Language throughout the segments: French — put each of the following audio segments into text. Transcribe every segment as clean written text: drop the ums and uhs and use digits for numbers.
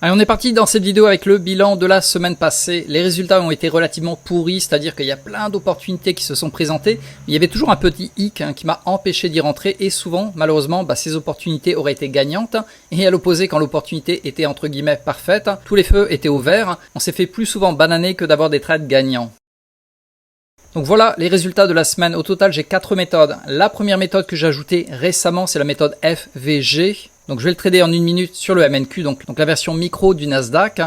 Allez, on est parti dans cette vidéo avec le bilan de la semaine passée. Les résultats ont été relativement pourris, c'est-à-dire qu'il y a plein d'opportunités qui se sont présentées. Il y avait toujours un petit hic qui m'a empêché d'y rentrer et souvent, malheureusement, ces opportunités auraient été gagnantes. Et à l'opposé, quand l'opportunité était entre guillemets parfaite, tous les feux étaient au vert. On s'est fait plus souvent bananer que d'avoir des trades gagnants. Donc voilà les résultats de la semaine. Au total, j'ai 4 méthodes. La première méthode que j'ai ajoutée récemment, c'est la méthode FVG. Donc je vais le trader en 1 minute sur le MNQ, donc la version micro du Nasdaq.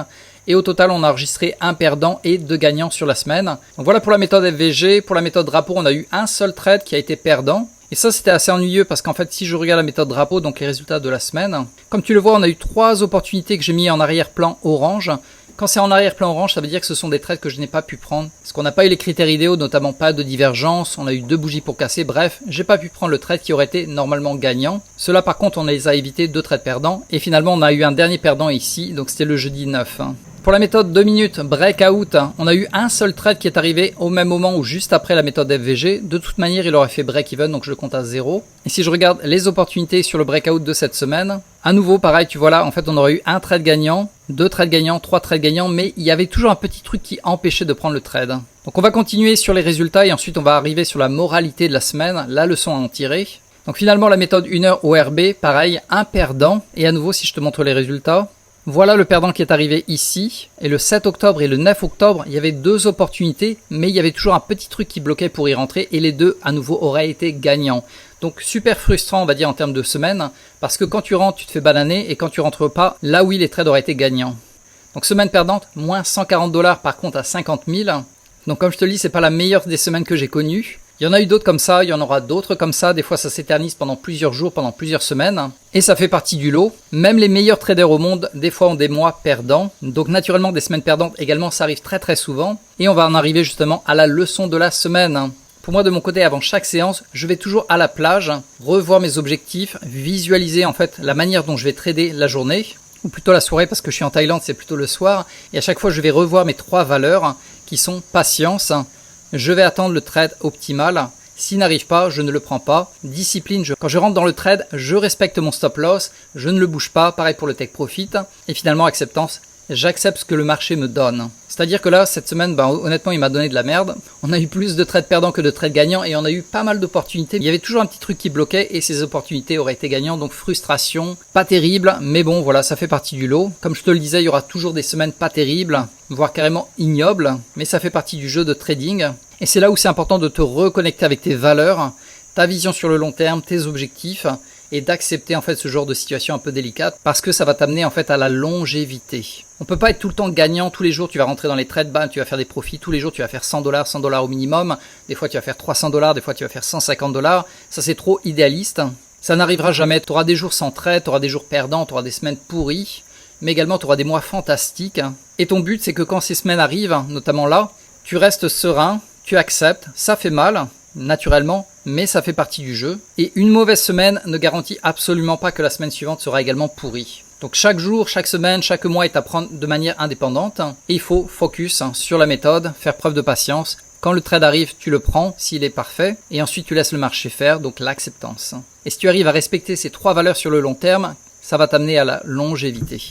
Et au total, on a enregistré un perdant et 2 gagnants sur la semaine. Donc voilà pour la méthode FVG. Pour la méthode drapeau, on a eu un seul trade qui a été perdant. Et ça, c'était assez ennuyeux parce qu'en fait, si je regarde la méthode drapeau, donc les résultats de la semaine, comme tu le vois, on a eu 3 opportunités que j'ai mis en arrière-plan orange. Quand c'est en arrière-plan orange, ça veut dire que ce sont des trades que je n'ai pas pu prendre. Parce qu'on n'a pas eu les critères idéaux, notamment pas de divergence, on a eu 2 bougies pour casser, bref, j'ai pas pu prendre le trade qui aurait été normalement gagnant. Cela par contre, on les a évité 2 trades perdants. Et finalement, on a eu un dernier perdant ici, donc c'était le jeudi 9. Pour la méthode 2 minutes breakout, on a eu un seul trade qui est arrivé au même moment ou juste après la méthode FVG. De toute manière, il aurait fait break-even, donc je le compte à 0. Et si je regarde les opportunités sur le breakout de cette semaine, à nouveau, pareil, tu vois là, en fait, on aurait eu un trade gagnant, 2 trades gagnants, 3 trades gagnants, mais il y avait toujours un petit truc qui empêchait de prendre le trade. Donc on va continuer sur les résultats et ensuite on va arriver sur la moralité de la semaine, la leçon à en tirer. Donc finalement, la méthode 1 heure ORB, pareil, un perdant. Et à nouveau, si je te montre les résultats, voilà le perdant qui est arrivé ici. Et le 7 octobre et le 9 octobre, il y avait 2 opportunités, mais il y avait toujours un petit truc qui bloquait pour y rentrer et les deux, à nouveau, auraient été gagnants. Donc super frustrant, on va dire, en termes de semaine, parce que quand tu rentres, tu te fais bananer et quand tu rentres pas, là oui, les trades auraient été gagnants. Donc semaine perdante, moins 140 $ par contre à 50 000. Donc comme je te le dis, c'est pas la meilleure des semaines que j'ai connues. Il y en a eu d'autres comme ça, il y en aura d'autres comme ça. Des fois, ça s'éternise pendant plusieurs jours, pendant plusieurs semaines. Et ça fait partie du lot. Même les meilleurs traders au monde, des fois, ont des mois perdants. Donc naturellement, des semaines perdantes également, ça arrive très très souvent. Et on va en arriver justement à la leçon de la semaine. Pour moi, de mon côté, avant chaque séance, je vais toujours à la plage, revoir mes objectifs, visualiser en fait la manière dont je vais trader la journée, ou plutôt la soirée parce que je suis en Thaïlande, c'est plutôt le soir. Et à chaque fois, je vais revoir mes 3 valeurs qui sont patience. Je vais attendre le trade optimal. S'il n'arrive pas, je ne le prends pas. Discipline, quand je rentre dans le trade, je respecte mon stop loss. Je ne le bouge pas. Pareil pour le take profit. Et finalement, acceptance. J'accepte ce que le marché me donne. C'est-à-dire que là, cette semaine, honnêtement, il m'a donné de la merde. On a eu plus de trades perdants que de trades gagnants et on a eu pas mal d'opportunités. Il y avait toujours un petit truc qui bloquait et ces opportunités auraient été gagnantes. Donc frustration, pas terrible, mais bon, voilà, ça fait partie du lot. Comme je te le disais, il y aura toujours des semaines pas terribles, voire carrément ignobles, mais ça fait partie du jeu de trading. Et c'est là où c'est important de te reconnecter avec tes valeurs, ta vision sur le long terme, tes objectifs, et d'accepter en fait ce genre de situation un peu délicate parce que ça va t'amener en fait à la longévité. On peut pas être tout le temps gagnant, tous les jours tu vas rentrer dans les trades, tu vas faire des profits, tous les jours tu vas faire 100 $, 100 $ au minimum, des fois tu vas faire 300 $, des fois tu vas faire 150 $, ça c'est trop idéaliste. Ça n'arrivera jamais, tu auras des jours sans trade, tu auras des jours perdants, tu auras des semaines pourries, mais également tu auras des mois fantastiques. Et ton but c'est que quand ces semaines arrivent, notamment là, tu restes serein, tu acceptes, ça fait mal, naturellement, mais ça fait partie du jeu. Et une mauvaise semaine ne garantit absolument pas que la semaine suivante sera également pourrie. Donc chaque jour, chaque semaine, chaque mois est à prendre de manière indépendante. Et il faut focus sur la méthode, faire preuve de patience. Quand le trade arrive, tu le prends s'il est parfait. Et ensuite, tu laisses le marché faire, donc l'acceptance. Et si tu arrives à respecter ces 3 valeurs sur le long terme, ça va t'amener à la longévité.